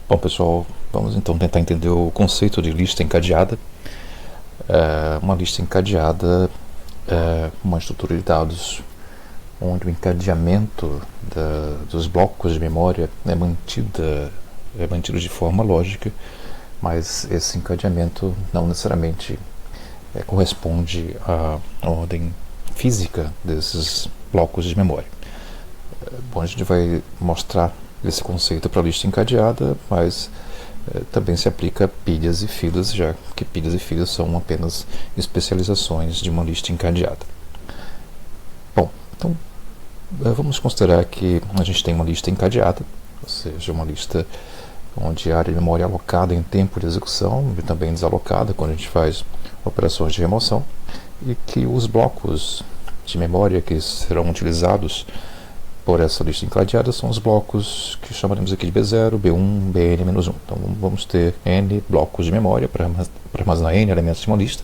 Bom, pessoal, vamos então tentar entender o conceito de lista encadeada. Uma lista encadeada é uma estrutura de dados onde o encadeamento dos blocos de memória é mantido de forma lógica, mas esse encadeamento não necessariamente corresponde à ordem física desses blocos de memória. Bom, a gente vai mostrar esse conceito para a lista encadeada, mas também se aplica a pilhas e filas, já que pilhas e filas são apenas especializações de uma lista encadeada. Bom, então vamos considerar que a gente tem uma lista encadeada, ou seja, uma lista onde a área de memória é alocada em tempo de execução e também desalocada quando a gente faz operações de remoção, e que os blocos de memória que serão utilizados por essa lista encadeada são os blocos que chamaremos aqui de B0, B1, Bn-1. Então vamos ter N blocos de memória para armazenar N elementos de uma lista,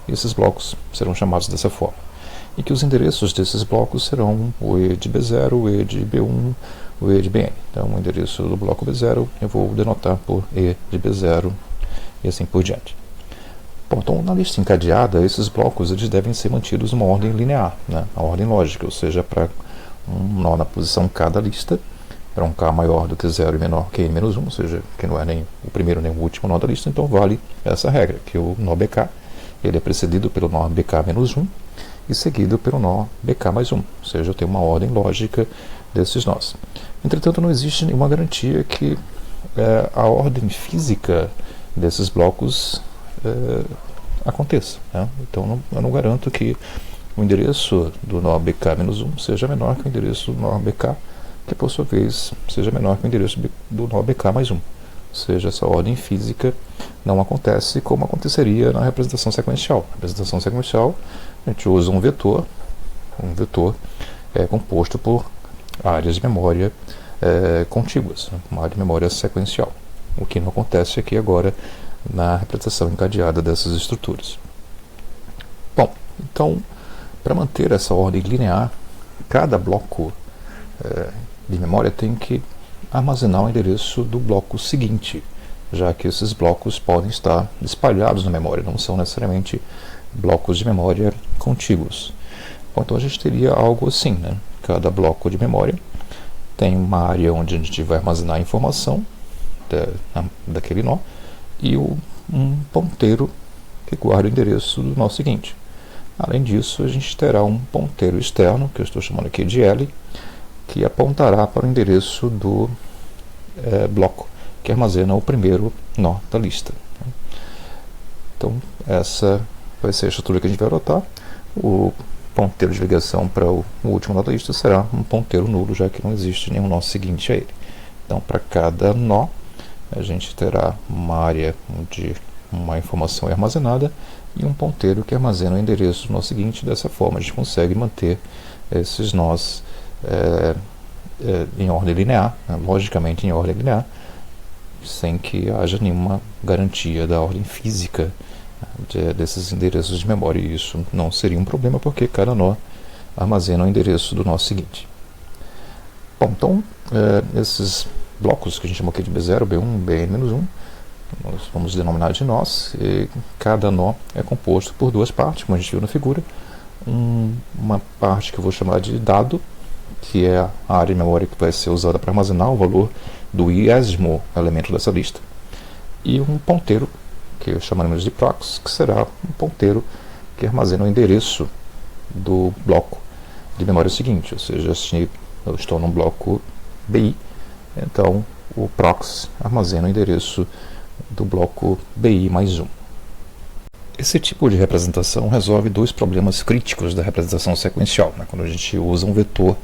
e esses blocos serão chamados dessa forma. E que os endereços desses blocos serão o E de B0, o E de B1, o E de Bn. Então o endereço do bloco B0 eu vou denotar por E de B0 e assim por diante. Bom, então na lista encadeada, esses blocos eles devem ser mantidos numa ordem linear, né? A ordem lógica, ou seja, para um nó na posição K da lista, para um K maior do que 0 e menor que N-1, ou seja, que não é nem o primeiro nem o último nó da lista, então vale essa regra, que o nó BK ele é precedido pelo nó BK-1 e seguido pelo nó BK mais 1, ou seja, eu tenho uma ordem lógica desses nós. Entretanto, não existe nenhuma garantia que a ordem física desses blocos aconteça, né? Então eu não garanto que o endereço do nó BK-1 seja menor que o endereço do nó BK, que por sua vez seja menor que o endereço do nó BK mais 1. Ou seja, essa ordem física não acontece como aconteceria na representação sequencial. Na representação sequencial, a gente usa um vetor é composto por áreas de memória contíguas, uma área de memória sequencial, o que não acontece aqui agora na representação encadeada dessas estruturas. Bom, então, para manter essa ordem linear, cada bloco de memória tem que armazenar o endereço do bloco seguinte, já que esses blocos podem estar espalhados na memória, não são necessariamente blocos de memória contíguos. Bom, então a gente teria algo assim, né? Cada bloco de memória tem uma área onde a gente vai armazenar a informação daquele nó e um ponteiro que guarda o endereço do nó seguinte. Além disso, a gente terá um ponteiro externo, que eu estou chamando aqui de L, que apontará para o endereço do bloco que armazena o primeiro nó da lista. Então, essa vai ser a estrutura que a gente vai adotar. O ponteiro de ligação para o último nó da lista será um ponteiro nulo, já que não existe nenhum nó seguinte a ele. Então, para cada nó, a gente terá uma área onde uma informação é armazenada e um ponteiro que armazena o endereço do nó seguinte. Dessa forma a gente consegue manter esses nós em ordem linear, né, logicamente em ordem linear, sem que haja nenhuma garantia da ordem física desses endereços de memória, e isso não seria um problema porque cada nó armazena o endereço do nó seguinte. Bom, então esses blocos que a gente chama aqui de B0, B1, Bn-1, nós vamos denominar de nós, e cada nó é composto por duas partes, como a gente viu na figura. Uma parte que eu vou chamar de dado, que é a área de memória que vai ser usada para armazenar o valor do iésimo elemento dessa lista, e um ponteiro, que chamaremos de prox, que será um ponteiro que armazena o endereço do bloco de memória seguinte, ou seja, se eu estou num bloco BI, então o prox armazena o endereço do bloco BI mais 1. Esse tipo de representação resolve dois problemas críticos da representação sequencial, né, quando a gente usa um vetor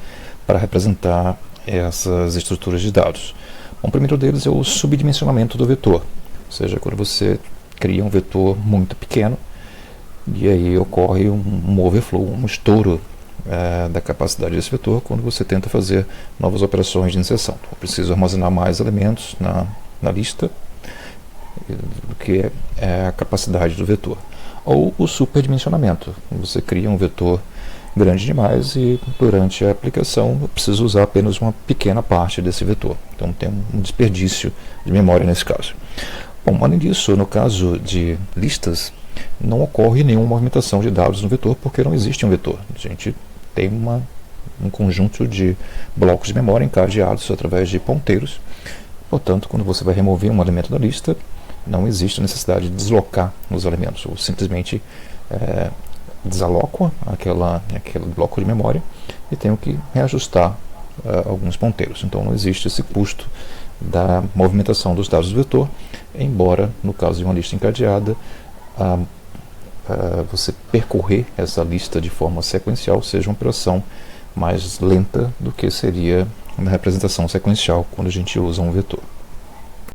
para representar essas estruturas de dados. Bom, o primeiro deles é o subdimensionamento do vetor, ou seja, quando você cria um vetor muito pequeno e aí ocorre um overflow, um estouro da capacidade desse vetor quando você tenta fazer novas operações de inserção. Então, eu preciso armazenar mais elementos na lista do que a capacidade do vetor. Ou o superdimensionamento, você cria um vetor grande demais e durante a aplicação eu preciso usar apenas uma pequena parte desse vetor. Então tem um desperdício de memória nesse caso. Bom, além disso, no caso de listas, não ocorre nenhuma movimentação de dados no vetor porque não existe um vetor. A gente tem um conjunto de blocos de memória encadeados através de ponteiros. Portanto, quando você vai remover um elemento da lista, não existe a necessidade de deslocar os elementos, ou simplesmente desaloco aquele bloco de memória e tenho que reajustar alguns ponteiros. Então não existe esse custo da movimentação dos dados do vetor, embora no caso de uma lista encadeada, você percorrer essa lista de forma sequencial seja uma operação mais lenta do que seria uma representação sequencial quando a gente usa um vetor.